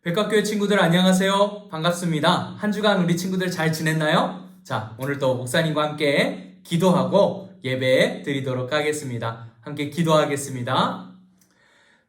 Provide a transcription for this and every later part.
백학교의 친구들 안녕하세요. 반갑습니다. 한 주간 우리 친구들 잘 지냈나요? 자, 오늘도 목사님과 함께 기도하고 예배 드리도록 하겠습니다. 함께 기도하겠습니다.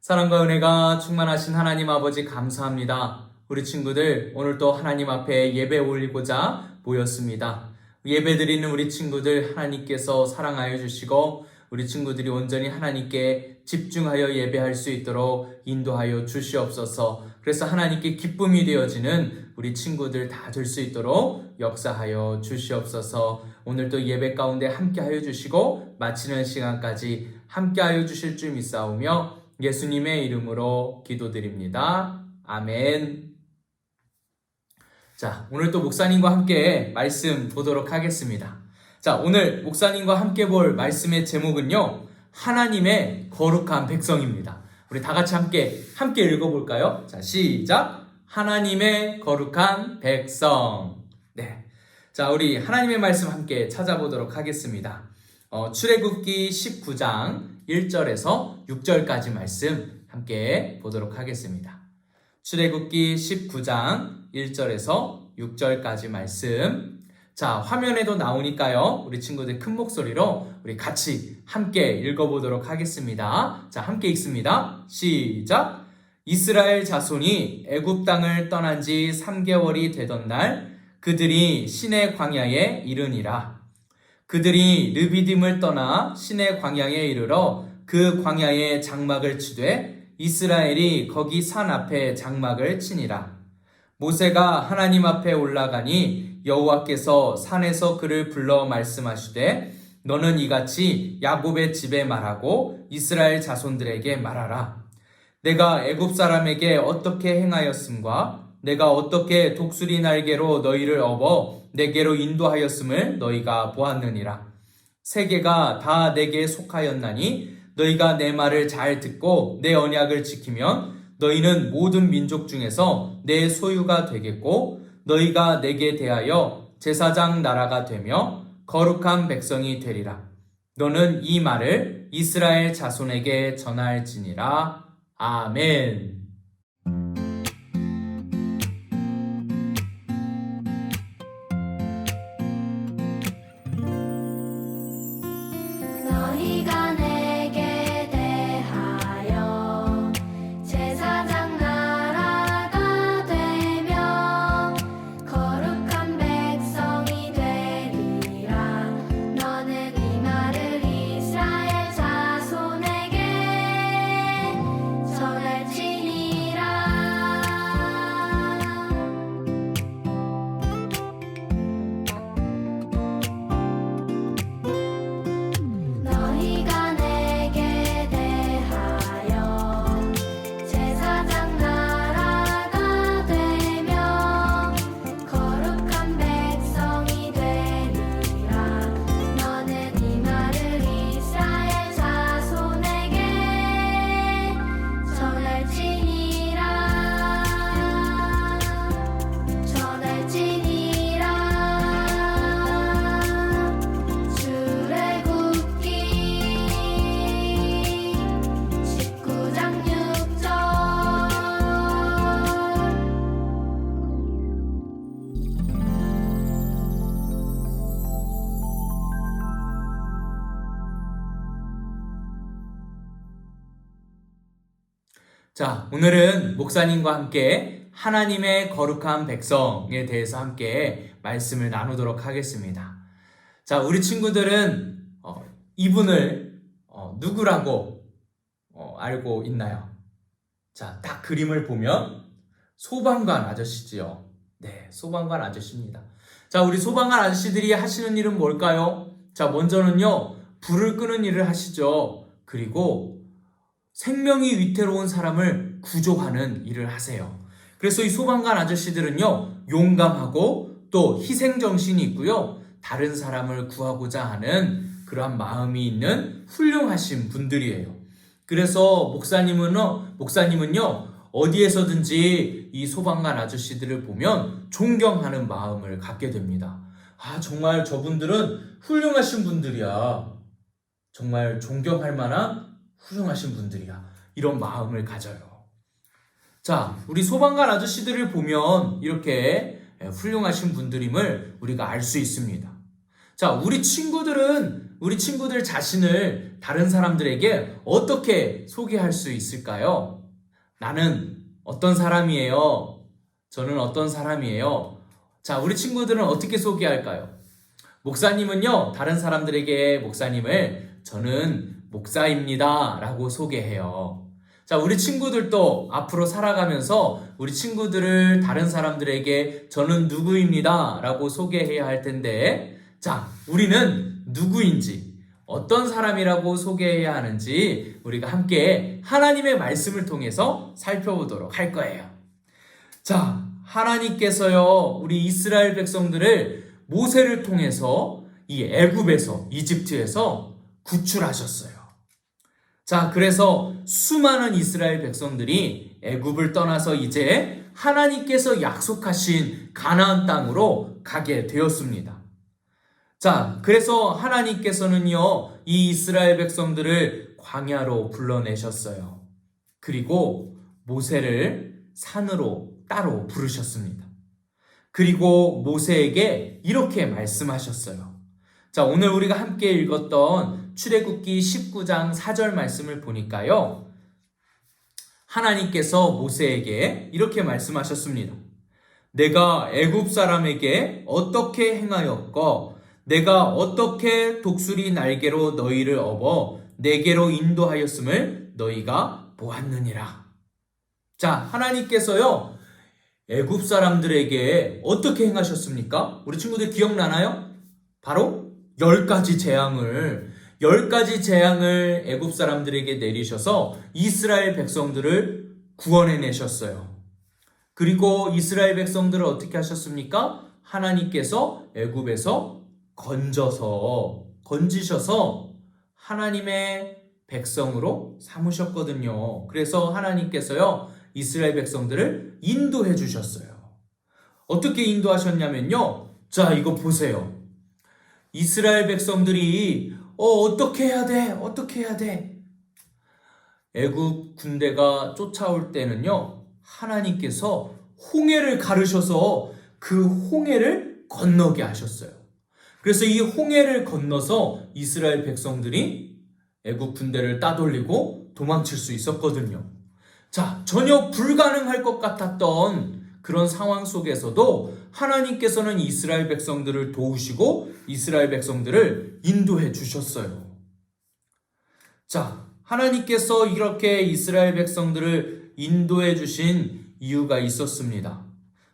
사랑과 은혜가 충만하신 하나님 아버지 감사합니다. 우리 친구들 오늘도 하나님 앞에 예배 올리고자 모였습니다. 예배 드리는 우리 친구들 하나님께서 사랑하여 주시고 우리 친구들이 온전히 하나님께 집중하여 예배할 수 있도록 인도하여 주시옵소서. 그래서 하나님께 기쁨이 되어지는 우리 친구들 다 될 수 있도록 역사하여 주시옵소서. 오늘도 예배 가운데 함께하여 주시고 마치는 시간까지 함께하여 주실 줄 믿사오며 예수님의 이름으로 기도드립니다. 아멘. 자, 오늘 또 목사님과 함께 말씀 보도록 하겠습니다. 자, 오늘 목사님과 함께 볼 말씀의 제목은요, 하나님의 거룩한 백성입니다. 우리 다 같이 함께 읽어볼까요? 자, 시작! 하나님의 거룩한 백성. 네. 자, 우리 하나님의 말씀 함께 찾아보도록 하겠습니다. 출애굽기 19장 1절에서 6절까지 말씀 함께 보도록 하겠습니다. 출애굽기 19장 1절에서 6절까지 말씀. 자, 화면에도 나오니까요. 우리 친구들 큰 목소리로 우리 같이 함께 읽어보도록 하겠습니다. 자, 함께 읽습니다. 시작! 이스라엘 자손이 애굽 땅을 떠난 지 3개월이 되던 날 그들이 시내 광야에 이르니라. 그들이 르비딤을 떠나 시내 광야에 이르러 그 광야에 장막을 치되 이스라엘이 거기 산 앞에 장막을 치니라. 모세가 하나님 앞에 올라가니 여호와께서 산에서 그를 불러 말씀하시되 너는 이같이 야곱의 집에 말하고 이스라엘 자손들에게 말하라. 내가 애굽 사람에게 어떻게 행하였음과 내가 어떻게 독수리 날개로 너희를 업어 내게로 인도하였음을 너희가 보았느니라. 세계가 다 내게 속하였나니 너희가 내 말을 잘 듣고 내 언약을 지키면 너희는 모든 민족 중에서 내 소유가 되겠고 너희가 내게 대하여 제사장 나라가 되며 거룩한 백성이 되리라. 너는 이 말을 이스라엘 자손에게 전할지니라. 아멘. 너희가 내게 대하여 제사장 나라가 되며 거룩한 백성이 되리라. 너는 이 말을 이스라엘 자손에게 전할지니라. 너희가 내게 대하여 제사장 나라가 되며 거룩한 백성이 되리라. 너는 이 말을 이스라엘 자손에게 전할지니라. 출애굽기 19장 6절. 자, 오늘은 목사님과 함께 하나님의 거룩한 백성에 대해서 함께 말씀을 나누도록 하겠습니다. 자, 우리 친구들은 이분을 누구라고 알고 있나요? 자, 딱 그림을 보면 소방관 아저씨지요. 네, 소방관 아저씨입니다. 자, 우리 소방관 아저씨들이 하시는 일은 뭘까요? 자, 먼저는요, 불을 끄는 일을 하시죠. 그리고 생명이 위태로운 사람을 구조하는 일을 하세요. 그래서 이 소방관 아저씨들은요, 용감하고 또 희생정신이 있고요, 다른 사람을 구하고자 하는 그러한 마음이 있는 훌륭하신 분들이에요. 그래서 목사님은요, 어디에서든지 이 소방관 아저씨들을 보면 존경하는 마음을 갖게 됩니다. 아, 정말 저분들은 훌륭하신 분들이야. 정말 존경할 만한 훌륭하신 분들이야. 이런 마음을 가져요. 자, 우리 소방관 아저씨들을 보면 이렇게 훌륭하신 분들임을 우리가 알 수 있습니다. 자, 우리 친구들 자신을 다른 사람들에게 어떻게 소개할 수 있을까요? 나는 어떤 사람이에요? 저는 어떤 사람이에요? 자, 우리 친구들은 어떻게 소개할까요? 목사님은요, 다른 사람들에게 목사님을 저는 목사입니다 라고 소개해요. 자, 우리 친구들도 앞으로 살아가면서 우리 친구들을 다른 사람들에게 저는 누구입니다 라고 소개해야 할 텐데, 자, 우리는 누구인지, 어떤 사람이라고 소개해야 하는지 우리가 함께 하나님의 말씀을 통해서 살펴보도록 할 거예요. 자, 하나님께서요, 우리 이스라엘 백성들을 모세를 통해서 이 애굽에서, 이집트에서 구출하셨어요. 자, 그래서 수많은 이스라엘 백성들이 애굽을 떠나서 이제 하나님께서 약속하신 가나안 땅으로 가게 되었습니다. 자, 그래서 하나님께서는요, 이 이스라엘 백성들을 광야로 불러내셨어요. 그리고 모세를 산으로 따로 부르셨습니다. 그리고 모세에게 이렇게 말씀하셨어요. 자, 오늘 우리가 함께 읽었던 출애굽기 19장 4절 말씀을 보니까요, 하나님께서 모세에게 이렇게 말씀하셨습니다. 내가 애굽 사람에게 어떻게 행하였고 내가 어떻게 독수리 날개로 너희를 업어 내게로 인도하였음을 너희가 보았느니라. 자, 하나님께서요, 애굽 사람들에게 어떻게 행하셨습니까? 우리 친구들 기억나나요? 바로 10가지 재앙을 애굽 사람들에게 내리셔서 이스라엘 백성들을 구원해 내셨어요. 그리고 이스라엘 백성들을 어떻게 하셨습니까? 하나님께서 애굽에서 건지셔서 하나님의 백성으로 삼으셨거든요. 그래서 하나님께서요, 이스라엘 백성들을 인도해 주셨어요. 어떻게 인도하셨냐면요, 자, 이거 보세요. 이스라엘 백성들이 어떻게 해야 돼? 애굽 군대가 쫓아올 때는요, 하나님께서 홍해를 가르셔서 그 홍해를 건너게 하셨어요. 그래서 이 홍해를 건너서 이스라엘 백성들이 애굽 군대를 따돌리고 도망칠 수 있었거든요. 자, 전혀 불가능할 것 같았던 그런 상황 속에서도 하나님께서는 이스라엘 백성들을 도우시고 이스라엘 백성들을 인도해 주셨어요. 자, 하나님께서 이렇게 이스라엘 백성들을 인도해 주신 이유가 있었습니다.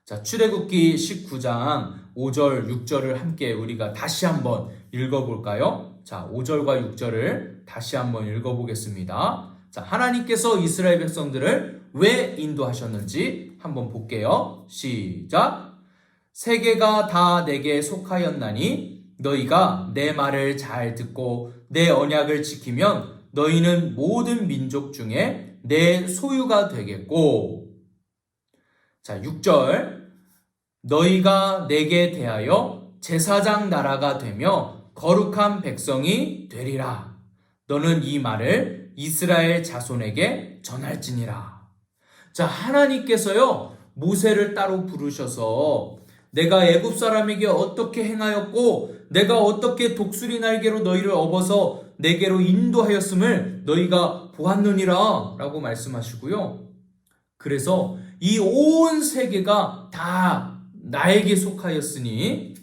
자, 출애굽기 19장 5절, 6절을 함께 우리가 다시 한번 읽어볼까요? 자, 5절과 6절을 다시 한번 읽어보겠습니다. 자, 하나님께서 이스라엘 백성들을 왜 인도하셨는지 한번 볼게요. 시작! 세계가 다 내게 속하였나니 너희가 내 말을 잘 듣고 내 언약을 지키면 너희는 모든 민족 중에 내 소유가 되겠고, 자, 6절, 너희가 내게 대하여 제사장 나라가 되며 거룩한 백성이 되리라. 너는 이 말을 이스라엘 자손에게 전할지니라. 자, 하나님께서요, 모세를 따로 부르셔서 내가 애굽 사람에게 어떻게 행하였고 내가 어떻게 독수리 날개로 너희를 업어서 내게로 인도하였음을 너희가 보았느니라 라고 말씀하시고요. 그래서 이 온 세계가 다 나에게 속하였으니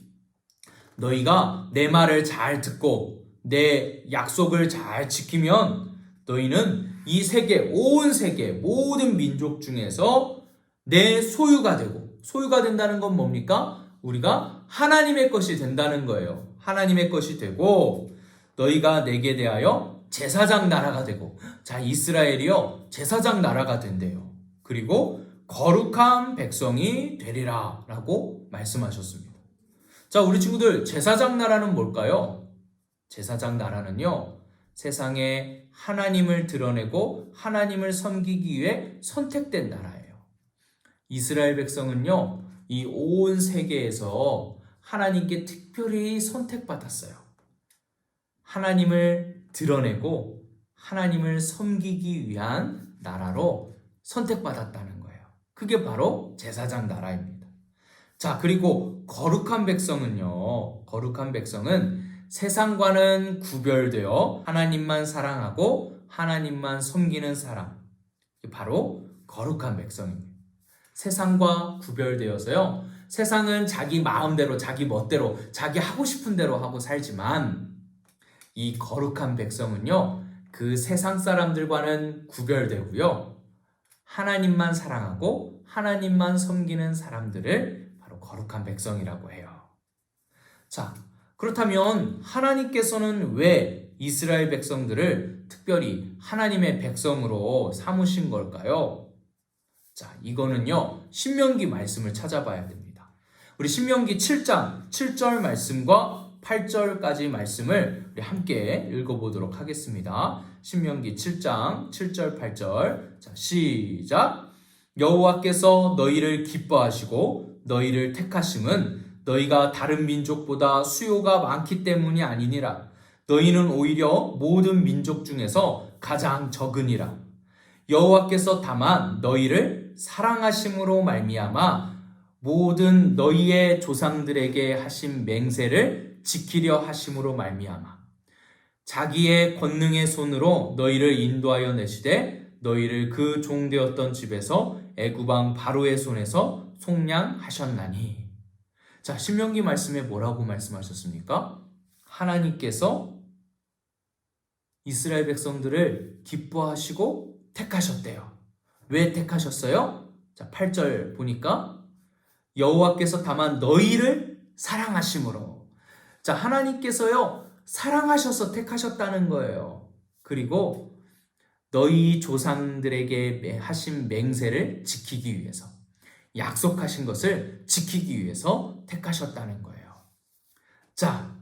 너희가 내 말을 잘 듣고 내 약속을 잘 지키면 너희는 이 세계, 온 세계 모든 민족 중에서 내 소유가 되고, 소유가 된다는 건 뭡니까? 우리가 하나님의 것이 된다는 거예요. 하나님의 것이 되고 너희가 내게 대하여 제사장 나라가 되고, 자, 이스라엘이요 제사장 나라가 된대요. 그리고 거룩한 백성이 되리라 라고 말씀하셨습니다. 자, 우리 친구들, 제사장 나라는 뭘까요? 제사장 나라는요, 세상에 하나님을 드러내고 하나님을 섬기기 위해 선택된 나라예요. 이스라엘 백성은요, 이 온 세계에서 하나님께 특별히 선택받았어요. 하나님을 드러내고 하나님을 섬기기 위한 나라로 선택받았다는 거예요. 그게 바로 제사장 나라입니다. 자, 그리고 거룩한 백성은요. 거룩한 백성은 세상과는 구별되어 하나님만 사랑하고 하나님만 섬기는 사람. 이게 바로 거룩한 백성입니다. 세상과 구별되어서요. 세상은 자기 마음대로, 자기 멋대로, 자기 하고 싶은 대로 하고 살지만 이 거룩한 백성은요. 그 세상 사람들과는 구별되고요. 하나님만 사랑하고 하나님만 섬기는 사람들을 바로 거룩한 백성이라고 해요. 자, 그렇다면 하나님께서는 왜 이스라엘 백성들을 특별히 하나님의 백성으로 삼으신 걸까요? 자, 이거는요, 신명기 말씀을 찾아봐야 됩니다. 우리 신명기 7장 7절 말씀과 8절까지 말씀을 우리 함께 읽어보도록 하겠습니다. 신명기 7장 7절 8절. 자, 시작. 여호와께서 너희를 기뻐하시고 너희를 택하심은 너희가 다른 민족보다 수요가 많기 때문이 아니니라. 너희는 오히려 모든 민족 중에서 가장 적으니라. 여호와께서 다만 너희를 사랑하심으로 말미암아 모든 너희의 조상들에게 하신 맹세를 지키려 하심으로 말미암아 자기의 권능의 손으로 너희를 인도하여 내시되 너희를 그 종되었던 집에서 애굽 왕 바로의 손에서 속량하셨나니. 자, 신명기 말씀에 뭐라고 말씀하셨습니까? 하나님께서 이스라엘 백성들을 기뻐하시고 택하셨대요. 왜 택하셨어요? 자, 8절 보니까 여호와께서 다만 너희를 사랑하심으로. 자, 하나님께서요 사랑하셔서 택하셨다는 거예요. 그리고 너희 조상들에게 하신 맹세를 지키기 위해서, 약속하신 것을 지키기 위해서 택하셨다는 거예요. 자,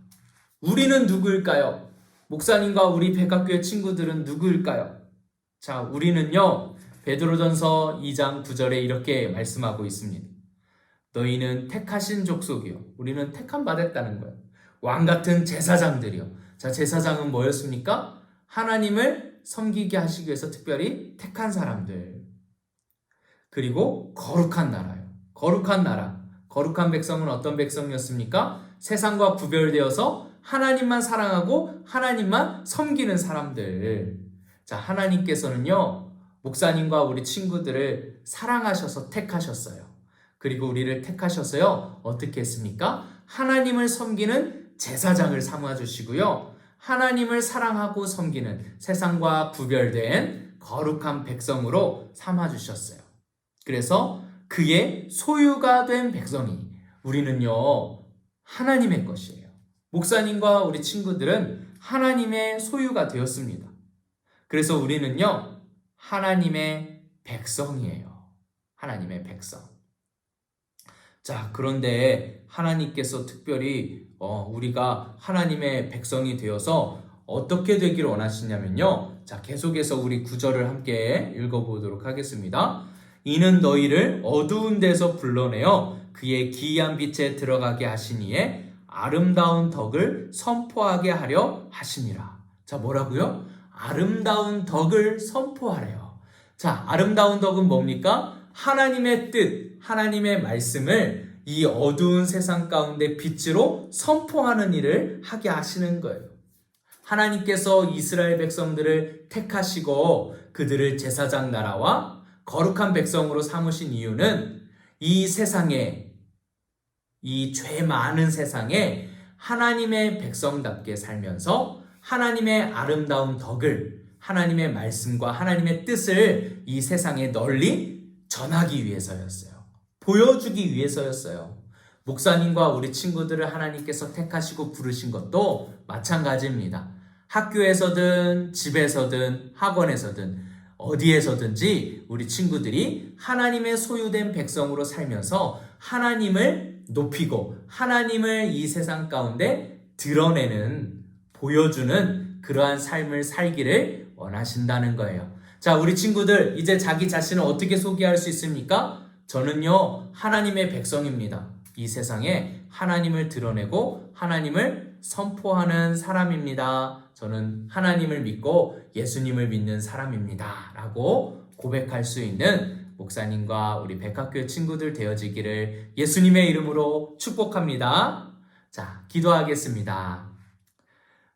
우리는 누구일까요? 목사님과 우리 백학교의 친구들은 누구일까요? 자, 우리는요 베드로전서 2장 9절에 이렇게 말씀하고 있습니다. 너희는 택하신 족속이요. 우리는 택함 받았다는 거예요. 왕같은 제사장들이요. 자, 제사장은 뭐였습니까? 하나님을 섬기게 하시기 위해서 특별히 택한 사람들. 그리고 거룩한 나라요. 거룩한 나라. 거룩한 백성은 어떤 백성이었습니까? 세상과 구별되어서 하나님만 사랑하고 하나님만 섬기는 사람들. 자, 하나님께서는요 목사님과 우리 친구들을 사랑하셔서 택하셨어요. 그리고 우리를 택하셔서요 어떻게 했습니까? 하나님을 섬기는 제사장을 삼아주시고요, 하나님을 사랑하고 섬기는 세상과 구별된 거룩한 백성으로 삼아주셨어요. 그래서 그의 소유가 된 백성이 우리는요 하나님의 것이에요. 목사님과 우리 친구들은 하나님의 소유가 되었습니다. 그래서 우리는요 하나님의 백성이에요. 하나님의 백성. 자, 그런데 하나님께서 특별히 우리가 하나님의 백성이 되어서 어떻게 되기를 원하시냐면요. 자, 계속해서 우리 9절을 함께 읽어보도록 하겠습니다. 이는 너희를 어두운 데서 불러내어 그의 기이한 빛에 들어가게 하시니에 아름다운 덕을 선포하게 하려 하시니라. 자, 뭐라고요? 아름다운 덕을 선포하래요. 자, 아름다운 덕은 뭡니까? 하나님의 뜻, 하나님의 말씀을 이 어두운 세상 가운데 빛으로 선포하는 일을 하게 하시는 거예요. 하나님께서 이스라엘 백성들을 택하시고 그들을 제사장 나라와 거룩한 백성으로 삼으신 이유는 이 세상에, 이 죄 많은 세상에 하나님의 백성답게 살면서 하나님의 아름다운 덕을, 하나님의 말씀과 하나님의 뜻을 이 세상에 널리 전하기 위해서였어요. 보여주기 위해서였어요. 목사님과 우리 친구들을 하나님께서 택하시고 부르신 것도 마찬가지입니다. 학교에서든 집에서든 학원에서든 어디에서든지 우리 친구들이 하나님의 소유된 백성으로 살면서 하나님을 높이고 하나님을 이 세상 가운데 드러내는, 보여주는 그러한 삶을 살기를 원하신다는 거예요. 자, 우리 친구들 이제 자기 자신을 어떻게 소개할 수 있습니까? 저는요 하나님의 백성입니다. 이 세상에 하나님을 드러내고 하나님을 선포하는 사람입니다. 저는 하나님을 믿고 예수님을 믿는 사람입니다 라고 고백할 수 있는 목사님과 우리 백학교 친구들 되어지기를 예수님의 이름으로 축복합니다. 자, 기도하겠습니다.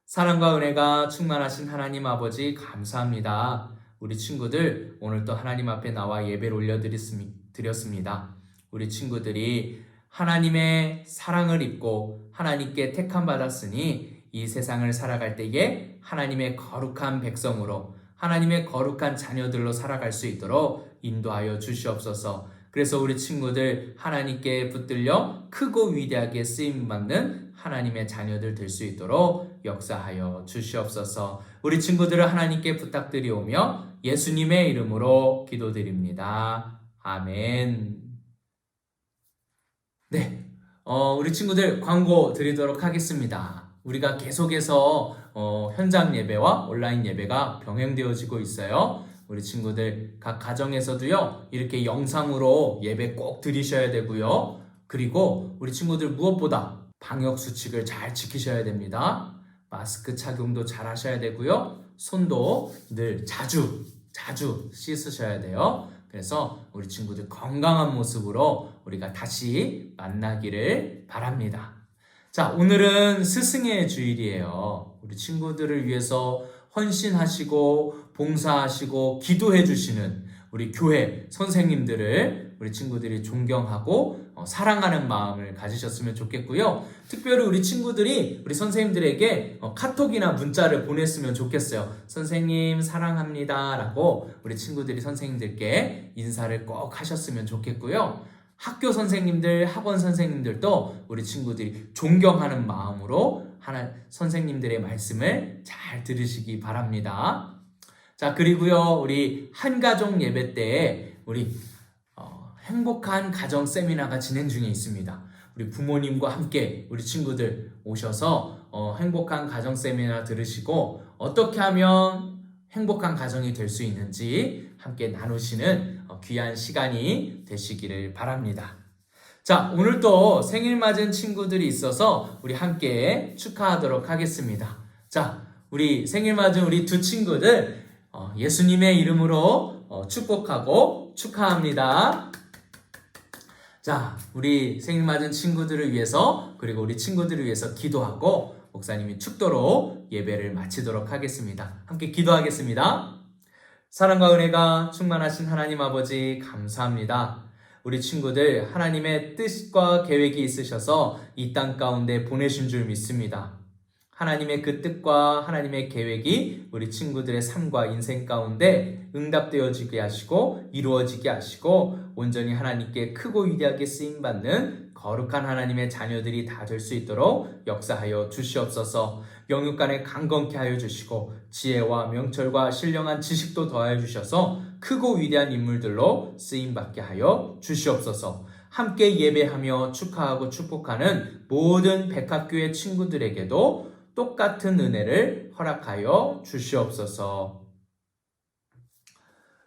사랑과 은혜가 충만하신 하나님 아버지 감사합니다. 우리 친구들 오늘 또 하나님 앞에 나와 예배를 올려드렸습니다. 우리 친구들이 하나님의 사랑을 입고 하나님께 택함 받았으니 이 세상을 살아갈 때에 하나님의 거룩한 백성으로 하나님의 거룩한 자녀들로 살아갈 수 있도록 인도하여 주시옵소서. 그래서 우리 친구들 하나님께 붙들려 크고 위대하게 쓰임받는 하나님의 자녀들 될 수 있도록 역사하여 주시옵소서. 우리 친구들을 하나님께 부탁드리오며 예수님의 이름으로 기도드립니다. 아멘. 네, 우리 친구들 광고 드리도록 하겠습니다. 우리가 계속해서 현장 예배와 온라인 예배가 병행되어지고 있어요. 우리 친구들 각 가정에서도요, 이렇게 영상으로 예배 꼭 드리셔야 되고요. 그리고 우리 친구들 무엇보다 방역 수칙을 잘 지키셔야 됩니다. 마스크 착용도 잘 하셔야 되고요. 손도 늘 자주 씻으셔야 돼요. 그래서 우리 친구들 건강한 모습으로 우리가 다시 만나기를 바랍니다. 자, 오늘은 스승의 주일이에요. 우리 친구들을 위해서 헌신하시고 봉사하시고 기도해 주시는 우리 교회 선생님들을 우리 친구들이 존경하고 사랑하는 마음을 가지셨으면 좋겠고요. 특별히 우리 친구들이 우리 선생님들에게 카톡이나 문자를 보냈으면 좋겠어요. 선생님 사랑합니다 라고 우리 친구들이 선생님들께 인사를 꼭 하셨으면 좋겠고요. 학교 선생님들, 학원 선생님들도 우리 친구들이 존경하는 마음으로 선생님들의 말씀을 잘 들으시기 바랍니다. 자, 그리고요, 우리 한가족 예배 때 우리 행복한 가정 세미나가 진행 중에 있습니다. 우리 부모님과 함께 우리 친구들 오셔서 행복한 가정 세미나 들으시고 어떻게 하면 행복한 가정이 될 수 있는지 함께 나누시는 귀한 시간이 되시기를 바랍니다. 자, 오늘 또 생일 맞은 친구들이 있어서 우리 함께 축하하도록 하겠습니다. 자, 우리 생일 맞은 우리 두 친구들 예수님의 이름으로 축복하고 축하합니다. 자, 우리 생일 맞은 친구들을 위해서 그리고 우리 친구들을 위해서 기도하고 목사님이 축도로 예배를 마치도록 하겠습니다. 함께 기도하겠습니다. 사랑과 은혜가 충만하신 하나님 아버지 감사합니다. 우리 친구들 하나님의 뜻과 계획이 있으셔서 이 땅 가운데 보내신 줄 믿습니다. 하나님의 그 뜻과 하나님의 계획이 우리 친구들의 삶과 인생 가운데 응답되어지게 하시고 이루어지게 하시고 온전히 하나님께 크고 위대하게 쓰임받는 거룩한 하나님의 자녀들이 다 될 수 있도록 역사하여 주시옵소서. 영육간에 강건케 하여 주시고 지혜와 명철과 신령한 지식도 더하여 주셔서 크고 위대한 인물들로 쓰임받게 하여 주시옵소서. 함께 예배하며 축하하고 축복하는 모든 백학교의 친구들에게도 똑같은 은혜를 허락하여 주시옵소서.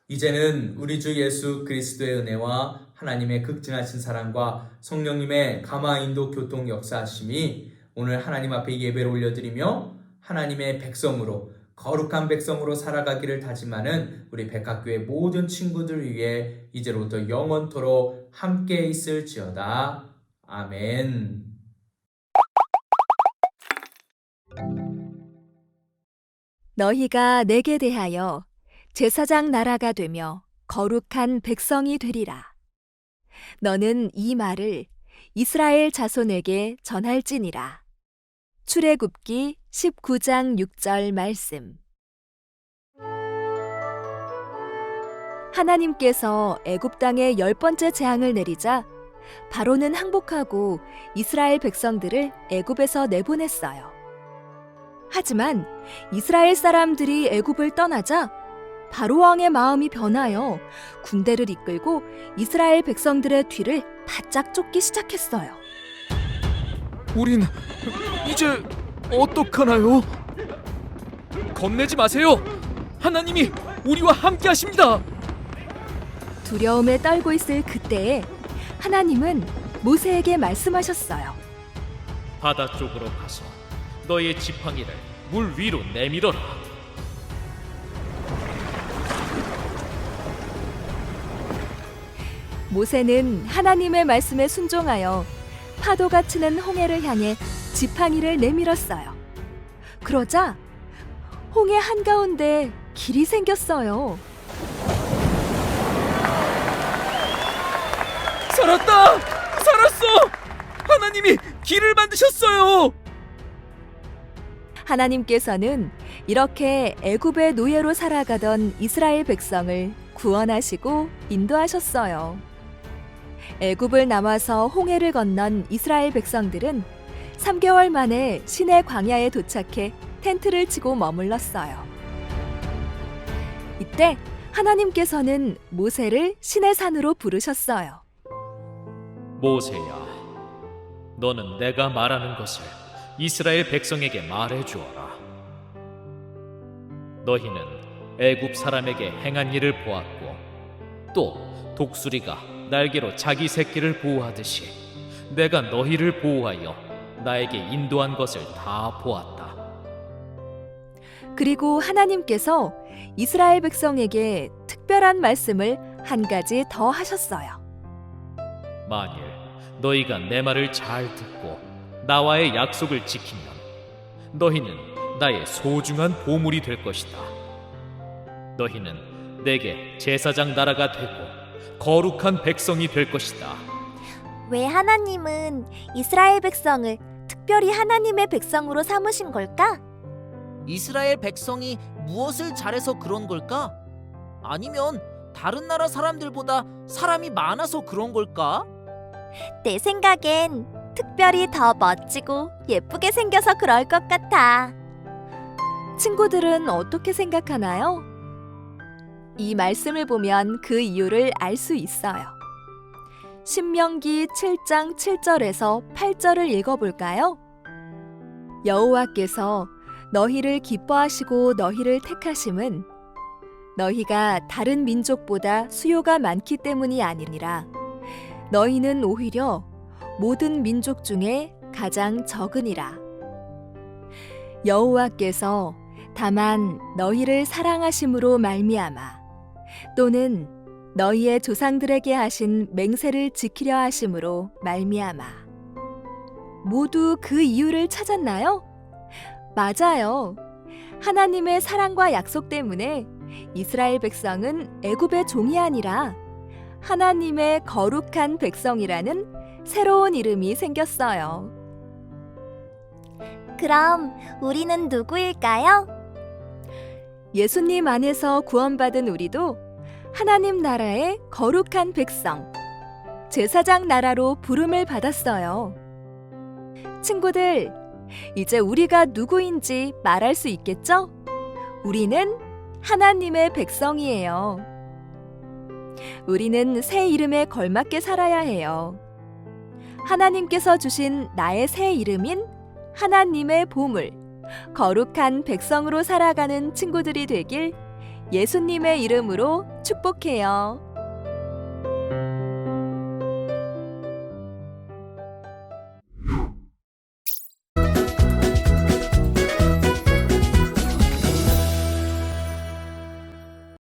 이제는 우리 주 예수 그리스도의 은혜와 하나님의 극진하신 사랑과 성령님의 감화 인도 교통 역사하심이 오늘 하나님 앞에 예배를 올려드리며 하나님의 백성으로 거룩한 백성으로 살아가기를 다짐하는 우리 백학교의 모든 친구들 위해 이제로부터 영원토록 함께 있을지어다. 아멘. 너희가 내게 대하여 제사장 나라가 되며 거룩한 백성이 되리라. 너는 이 말을 이스라엘 자손에게 전할지니라. 출애굽기 19장 6절 말씀. 하나님께서 애굽 땅에 10번째 재앙을 내리자 바로는 항복하고 이스라엘 백성들을 애굽에서 내보냈어요. 하지만 이스라엘 사람들이 애굽을 떠나자 바로 왕의 마음이 변하여 군대를 이끌고 이스라엘 백성들의 뒤를 바짝 쫓기 시작했어요. 우린 이제 어떡하나요? 겁내지 마세요. 하나님이 우리와 함께 하십니다. 두려움에 떨고 있을 그때에 하나님은 모세에게 말씀하셨어요. 바다 쪽으로 가서 너의 지팡이를 물 위로 내밀어라. 모세는 하나님의 말씀에 순종하여 파도가 치는 홍해를 향해 지팡이를 내밀었어요. 그러자 홍해 한가운데 길이 생겼어요. 살았다! 살았어! 하나님이 길을 만드셨어요! 하나님께서는 이렇게 애굽의 노예로 살아가던 이스라엘 백성을 구원하시고 인도하셨어요. 애굽을 남아서 홍해를 건넌 이스라엘 백성들은 3개월 만에 시내 광야에 도착해 텐트를 치고 머물렀어요. 이때 하나님께서는 모세를 시내 산으로 부르셨어요. 모세야, 너는 내가 말하는 것을 이스라엘 백성에게 말해 주어라. 너희는 애굽 사람에게 행한 일을 보았고 또 독수리가 날개로 자기 새끼를 보호하듯이 내가 너희를 보호하여 나에게 인도한 것을 다 보았다. 그리고 하나님께서 이스라엘 백성에게 특별한 말씀을 한 가지 더 하셨어요. 만일 너희가 내 말을 잘 듣고 나와의 약속을 지키면 너희는 나의 소중한 보물이 될 것이다. 너희는 내게 제사장 나라가 되고 거룩한 백성이 될 것이다. 왜 하나님은 이스라엘 백성을 특별히 하나님의 백성으로 삼으신 걸까? 이스라엘 백성이 무엇을 잘해서 그런 걸까? 아니면 다른 나라 사람들보다 사람이 많아서 그런 걸까? 내 생각엔 특별히 더 멋지고 예쁘게 생겨서 그럴 것 같아. 친구들은 어떻게 생각하나요? 이 말씀을 보면 그 이유를 알 수 있어요. 신명기 7장 7절에서 8절을 읽어볼까요? 여호와께서 너희를 기뻐하시고 너희를 택하심은 너희가 다른 민족보다 수요가 많기 때문이 아니니라. 너희는 오히려 모든 민족 중에 가장 적으니라. 여호와께서 다만 너희를 사랑하심으로 말미암아 또는 너희의 조상들에게 하신 맹세를 지키려 하심으로 말미암아. 모두 그 이유를 찾았나요? 맞아요. 하나님의 사랑과 약속 때문에 이스라엘 백성은 애굽의 종이 아니라 하나님의 거룩한 백성이라는 새로운 이름이 생겼어요. 그럼 우리는 누구일까요? 예수님 안에서 구원받은 우리도 하나님 나라의 거룩한 백성, 제사장 나라로 부름을 받았어요. 친구들, 이제 우리가 누구인지 말할 수 있겠죠? 우리는 하나님의 백성이에요. 우리는 새 이름에 걸맞게 살아야 해요. 하나님께서 주신 나의 새 이름인 하나님의 보물, 거룩한 백성으로 살아가는 친구들이 되길 예수님의 이름으로 축복해요.